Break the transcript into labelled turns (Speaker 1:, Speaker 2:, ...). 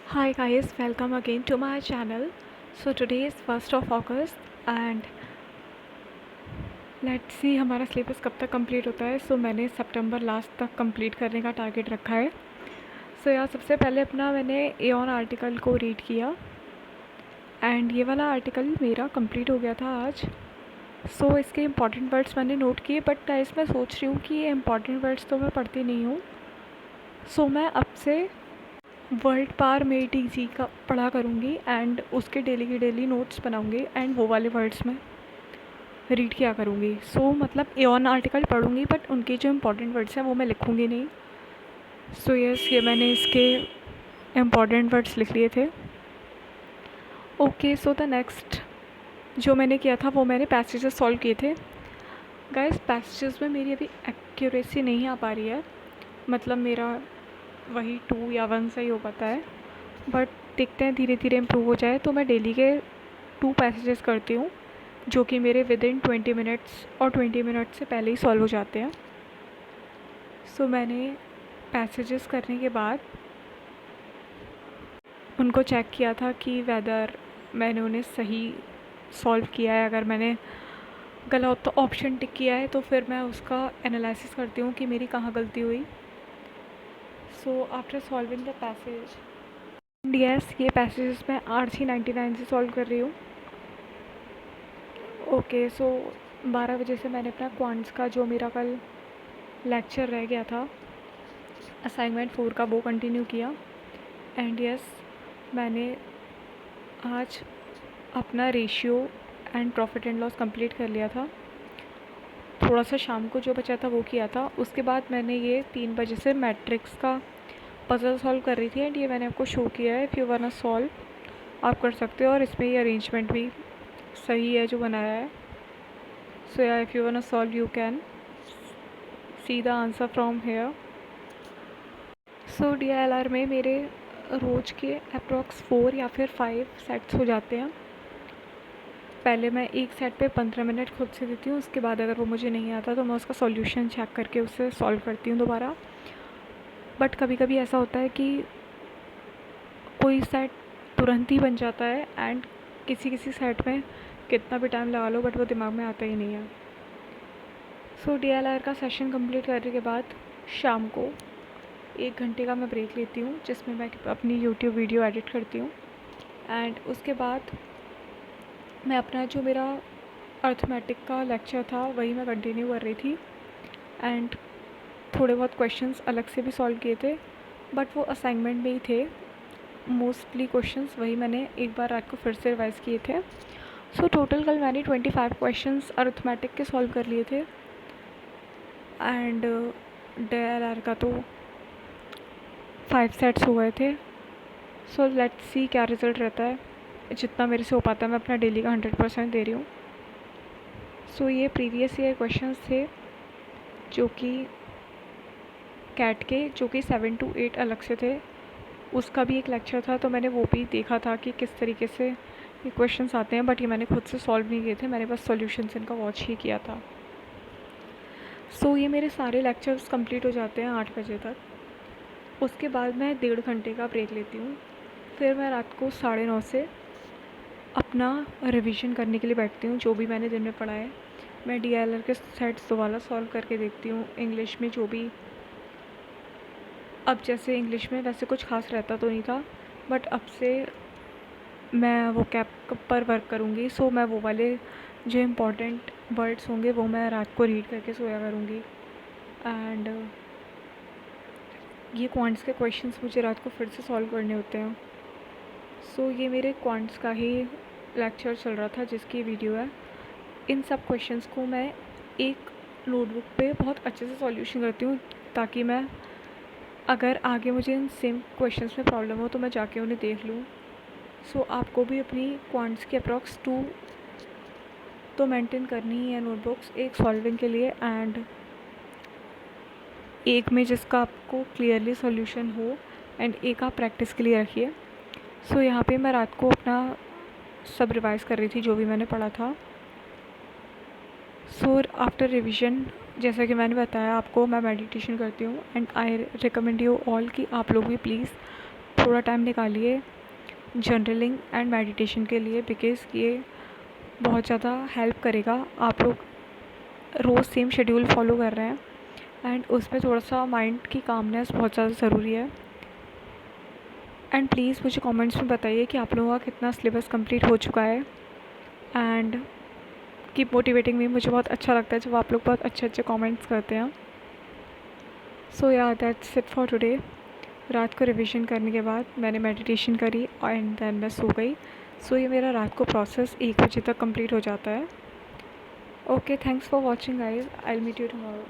Speaker 1: Hi guys, welcome again to my channel. So today is 1st of August and let's see हमारा syllabus कब तक complete होता है। मैंने सितंबर लास्ट तक कंप्लीट करने का टारगेट रखा है। यार सबसे पहले अपना मैंने एऑन आर्टिकल को रीड किया एंड ये वाला आर्टिकल मेरा कंप्लीट हो गया था आज। इसके इम्पॉर्टेंट वर्ड्स मैंने नोट किए, बट गाइस मैं सोच रही हूँ कि ये इम्पॉर्टेंट वर्ड्स तो मैं पढ़ती नहीं हूँ। मैं अब से वर्ल्ड पार में टीजी का पढ़ा करूँगी एंड उसके डेली के डेली नोट्स बनाऊँगी एंड वो वाले वर्ड्स में रीड किया करूँगी। मतलब एऑन आर्टिकल पढ़ूँगी बट उनके जो इम्पोर्टेंट वर्ड्स हैं वो मैं लिखूँगी नहीं। यस, ये मैंने इसके इम्पॉर्टेंट वर्ड्स लिख लिए थे। ओके, द नेक्स्ट जो मैंने किया था वो मैंने पैसेजेस सॉल्व किए थे। गाइस पैसेजेस में मेरी अभी एक्यूरेसी नहीं आ पा रही है, मतलब मेरा वही 2 या 1 से ही हो पाता है, बट देखते हैं धीरे धीरे इम्प्रूव हो जाए। मैं डेली के 2 पैसेजेस करती हूँ जो कि मेरे विद इन 20 मिनट्स और 20 मिनट से पहले ही सॉल्व हो जाते हैं। मैंने पैसेजेस करने के बाद उनको चेक किया था कि वेदर मैंने उन्हें सही सॉल्व किया है। अगर मैंने गलत तो ऑप्शन टिक किया है तो फिर मैं उसका एनालिसिस करती हूँ कि मेरी कहाँ गलती हुई। After solving the passage, yes ये पैसेजेस मैं RC99 से सॉल्व कर रही हूँ। ओके, 12 बजे से मैंने अपना क्वांट्स का जो मेरा कल लेक्चर रह गया था असाइनमेंट 4 का वो कंटिन्यू किया एंड यस मैंने आज अपना ratio and profit and loss complete कर लिया था। थोड़ा सा शाम को जो बचा था वो किया था। उसके बाद मैंने ये 3 बजे से मैट्रिक्स का पजल सॉल्व कर रही थी एंड ये मैंने आपको शो किया है। इफ़ यू वांट सॉल्व आप कर सकते हो और इसमें ये अरेंजमेंट भी सही है जो बनाया है। या if you want solve you can see the answer from here. DLR में मेरे रोज़ के अप्रॉक्स 4 या फिर 5 सेट्स हो जाते हैं। पहले मैं एक सेट पे 15 मिनट खुद से देती हूँ, उसके बाद अगर वो मुझे नहीं आता तो मैं उसका सॉल्यूशन चेक करके उसे सॉल्व करती हूँ दोबारा। बट कभी कभी ऐसा होता है कि कोई सेट तुरंत ही बन जाता है एंड किसी किसी सेट में कितना भी टाइम लगा लो बट वो दिमाग में आता ही नहीं है। DLR का सेशन कंप्लीट करने के बाद शाम को 1 घंटे का मैं ब्रेक लेती हूँ जिसमें मैं अपनी यूट्यूब वीडियो एडिट करती हूँ एंड उसके बाद मैं अपना जो मेरा अर्थमेटिक का लेक्चर था वही मैं कंटिन्यू कर रही थी एंड थोड़े बहुत क्वेश्चंस अलग से भी सॉल्व किए थे बट वो असाइनमेंट में ही थे। मोस्टली क्वेश्चंस वही मैंने एक बार रात को फिर से रिवाइज़ किए थे। टोटल कल मैंने 25 क्वेश्चंस अर्थमेटिक के सॉल्व कर लिए थे एंड DLR का तो 5 सेट्स हो गए थे। लेट्स सी क्या रिज़ल्ट रहता है। जितना मेरे से हो पाता है मैं अपना डेली का 100% दे रही हूँ। ये प्रीवियस ईयर क्वेश्चंस थे जो कि कैट के, जो कि 7 to 8 अलग से थे। उसका भी एक लेक्चर था तो मैंने वो भी देखा था कि किस तरीके से ये क्वेश्चंस आते हैं, बट ये मैंने खुद से सॉल्व नहीं किए थे, मैंने बस सॉल्यूशंस इनका वॉच ही किया था। ये मेरे सारे लेक्चर्स कंप्लीट हो जाते हैं 8 बजे तक। उसके बाद मैं 1.5 घंटे का ब्रेक लेती हूँ। फिर मैं रात को 9:30 से अपना रिवीजन करने के लिए बैठती हूँ जो भी मैंने दिन में पढ़ा है। मैं DLR के सेट्स दोबारा सॉल्व करके देखती हूँ। इंग्लिश में जो भी, अब जैसे इंग्लिश में वैसे कुछ खास रहता तो नहीं था बट अब से मैं वो कैप पर वर्क करूँगी। मैं वो वाले जो इम्पोर्टेंट वर्ड्स होंगे वो मैं रात को रीड करके सोया करूँगी एंड ये क्वांट्स के क्वेश्चंस मुझे रात को फिर से सॉल्व करने होते हैं। ये मेरे क्वांट्स का ही लेक्चर चल रहा था जिसकी वीडियो है। इन सब क्वेश्चंस को मैं एक नोटबुक पे बहुत अच्छे से सॉल्यूशन करती हूँ ताकि मैं, अगर आगे मुझे इन सेम क्वेश्चंस में प्रॉब्लम हो तो मैं जाके उन्हें देख लूँ। आपको भी अपनी क्वांट्स की अप्रॉक्स 2 तो मेंटेन करनी ही है नोटबुक्स, एक सॉल्विंग के लिए एंड एक में जिसका आपको क्लियरली सॉल्यूशन हो एंड एक आप प्रैक्टिस के लिए रखिए। यहाँ पे मैं रात को अपना सब रिवाइज़ कर रही थी जो भी मैंने पढ़ा था। आफ्टर रिवीजन, जैसा कि मैंने बताया आपको, मैं मेडिटेशन करती हूँ and I recommend you all कि आप लोग भी प्लीज़ थोड़ा टाइम निकालिए जर्नलिंग एंड मेडिटेशन के लिए, बिकॉज़ ये बहुत ज़्यादा हेल्प करेगा। आप लोग रोज़ सेम शेड्यूल फॉलो कर रहे हैं एंड उसमें थोड़ा सा माइंड की कामनेस बहुत ज़्यादा ज़रूरी है। एंड प्लीज़ मुझे कमेंट्स में बताइए कि आप लोगों का कितना सिलेबस कंप्लीट हो चुका है। एंड कीप मोटिवेटिंग मी, मुझे बहुत अच्छा लगता है जब आप लोग बहुत अच्छे अच्छे कमेंट्स करते हैं। सो या दैट्स इट फॉर टुडे। रात को रिवीजन करने के बाद मैंने मेडिटेशन करी एंड देन मैं सो गई। सो ये मेरा रात को प्रोसेस 1 बजे तक कंप्लीट हो जाता है। Okay, thanks for watching guys, I will meet you tomorrow.